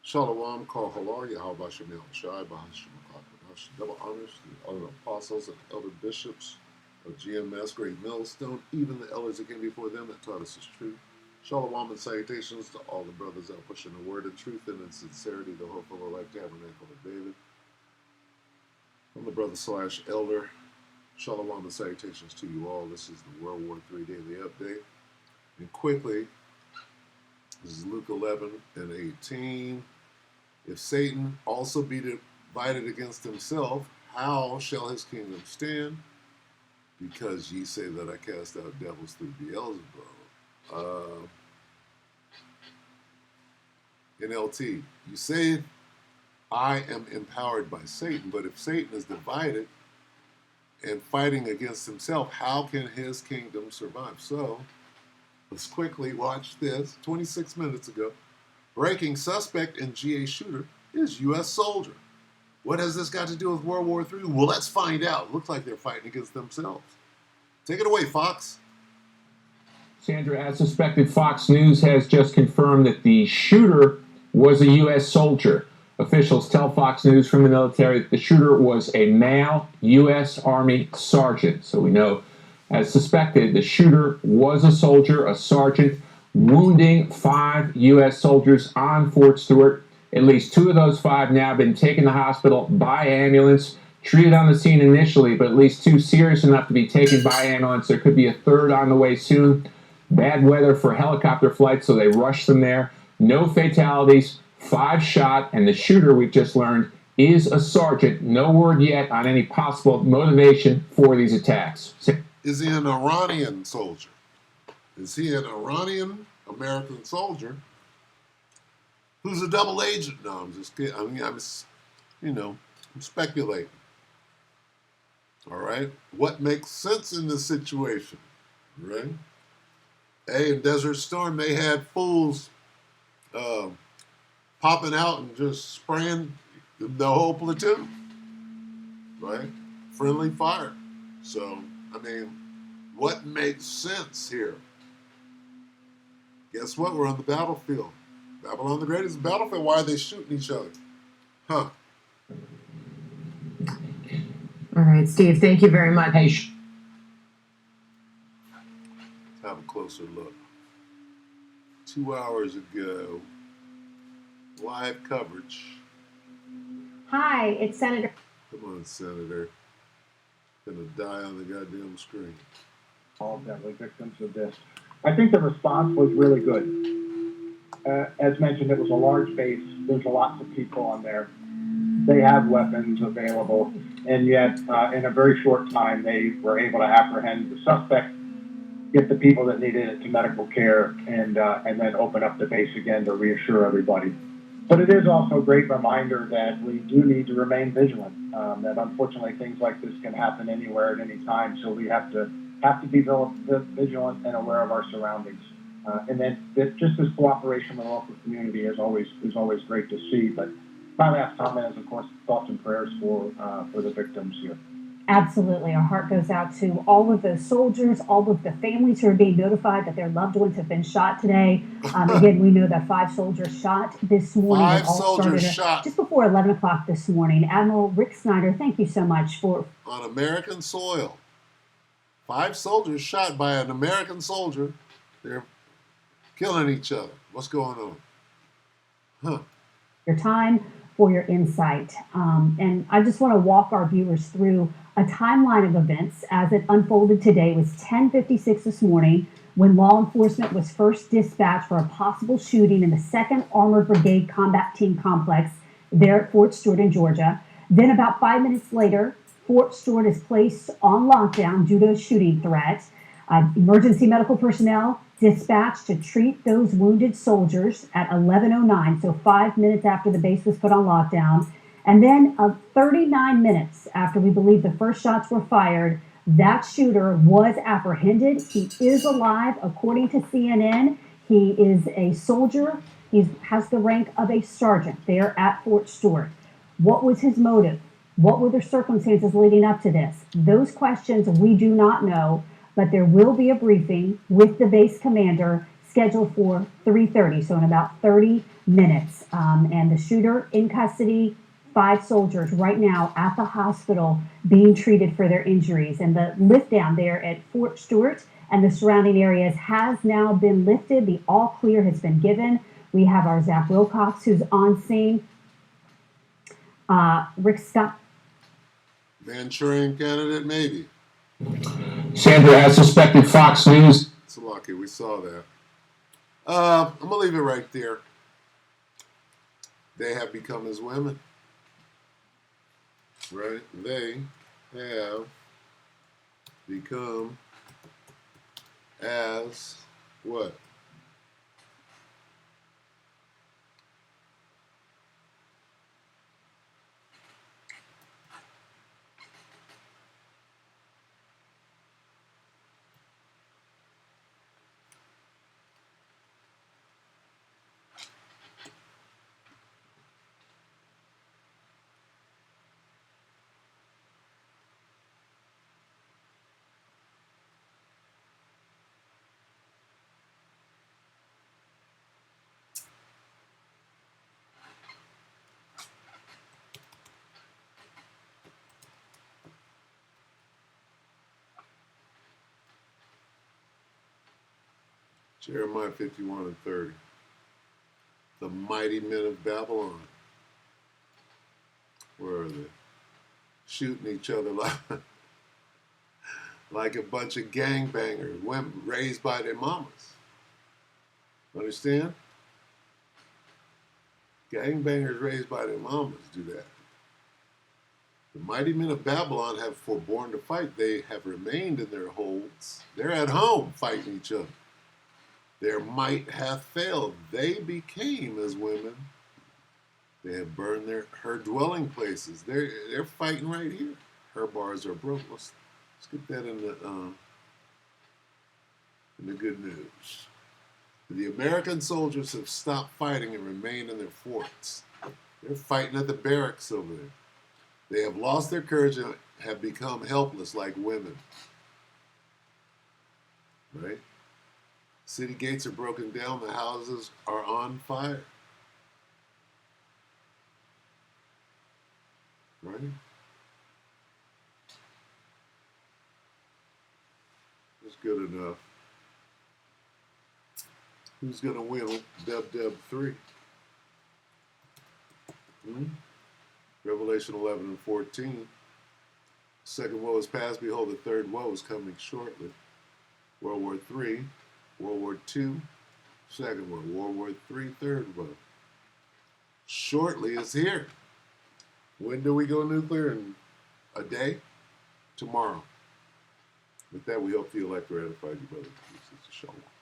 Shalom, call halal, Yahweh Shem Shai, Bahashim Akakadash, double honors to the other apostles and elder bishops of GMS, Great Millstone, even the elders that came before them that taught us his truth. Shalom and salutations to all the brothers out pushing the word of truth and in sincerity, the hope of the life tabernacle of David. I'm the brother slash elder. Shalom and salutations to you all. This is the WW3 Daily Update. And quickly, this is Luke 11 and 18. If Satan also be divided against himself, how shall his kingdom stand? Because ye say that I cast out devils through Beelzebub. NLT, you say I am empowered by Satan, but if Satan is divided and fighting against himself, how can his kingdom survive? So, let's quickly watch this. 26 minutes ago, breaking suspect in GA shooter is U.S. soldier. What has this got to do with World War III? Well, let's find out. Looks like they're fighting against themselves. Take it away, Fox. Sandra, as suspected, Fox News has just confirmed that the shooter was a U.S. soldier. Officials tell Fox News from the military that the shooter was a male U.S. Army sergeant. So we know, as suspected, the shooter was a soldier, a sergeant, wounding 5 U.S. soldiers on Fort Stewart. At least 2 of those 5 now have been taken to the hospital by ambulance, treated on the scene initially, but at least 2 serious enough to be taken by ambulance. There could be a 3rd on the way soon. Bad weather for helicopter flights, so they rushed them there. No fatalities, 5 shot, and the shooter, we've just learned, is a sergeant. No word yet on any possible motivation for these attacks. Is he an Iranian soldier? Is he an Iranian American soldier who's a double agent? No, I'm just kidding. I'm speculating. All right? What makes sense in this situation? Right? In Desert Storm, they had fools popping out and just spraying the whole platoon. Right? Friendly fire. So, what makes sense here? Guess what? We're on the battlefield. Babylon the Great is the battlefield. Why are they shooting each other? Huh. All right, Steve, thank you very much. Hey, Let's have a closer look. 2 hours ago, live coverage. Hi, it's Senator. Come on, Senator. Gonna die on the goddamn screen. All deadly victims of this. I think the response was really good. As mentioned, it was a large base. There's lots of people on there. They have weapons available, and yet in a very short time, they were able to apprehend the suspect, get the people that needed it to medical care, and then open up the base again to reassure everybody. But it is also a great reminder that we do need to remain vigilant. That unfortunately things like this can happen anywhere at any time, so we have to be vigilant and aware of our surroundings. And then just this cooperation with the local community is always great to see. But my last comment is, of course, thoughts and prayers for the victims here. Absolutely. Our heart goes out to all of those soldiers, all of the families who are being notified that their loved ones have been shot today. Again, we know that 5 soldiers shot this morning. 5 soldiers shot. Just before 11 o'clock this morning. Admiral Rick Snyder, thank you so much for... On American soil. 5 soldiers shot by an American soldier. They're killing each other. What's going on? Huh. Your time, for your insight. And I just want to walk our viewers through a timeline of events as it unfolded today. It was 10:56 this morning when law enforcement was first dispatched for a possible shooting in the 2nd Armored Brigade Combat Team Complex there at Fort Stewart in Georgia. Then about 5 minutes later, Fort Stewart is placed on lockdown due to a shooting threat. Emergency medical personnel dispatched to treat those wounded soldiers at 11:09, so 5 minutes after the base was put on lockdown. And then 39 minutes after we believe the first shots were fired, that shooter was apprehended. He is alive, according to CNN. He is a soldier. He has the rank of a sergeant there at Fort Stewart. What was his motive? What were the circumstances leading up to this? Those questions we do not know, but there will be a briefing with the base commander scheduled for 3:30, so in about 30 minutes. And the shooter in custody, 5 soldiers right now at the hospital being treated for their injuries. And the lift down there at Fort Stewart and the surrounding areas has now been lifted. The all clear has been given. We have our Zach Wilcox who's on scene. Rick Scott. Manchurian candidate, maybe. Sandra, as suspected, Fox News. It's lucky we saw that. I'm gonna leave it right there. They have become as women, right? They have become as what? Jeremiah 51 and 30. The mighty men of Babylon. Where are they? Shooting each other like a bunch of gangbangers, women raised by their mamas. Understand? Gangbangers raised by their mamas do that. The mighty men of Babylon have forborne to fight. They have remained in their holds. They're at home fighting each other. Their might hath failed. They became as women. They have burned her dwelling places. They're fighting right here. Her bars are broke. Let's get that in the good news. The American soldiers have stopped fighting and remained in their forts. They're fighting at the barracks over there. They have lost their courage and have become helpless like women. Right? City gates are broken down. The houses are on fire. Right? That's good enough. Who's going to win WW3? Revelation 11 and 14. Second woe is past. Behold, the third woe is coming shortly. World War III. World War II. Second woe. World War III. Third woe. Shortly is here. When do we go nuclear? In a day? Tomorrow. With that, we hope the elect ratified you, brothers and sisters. Shalom.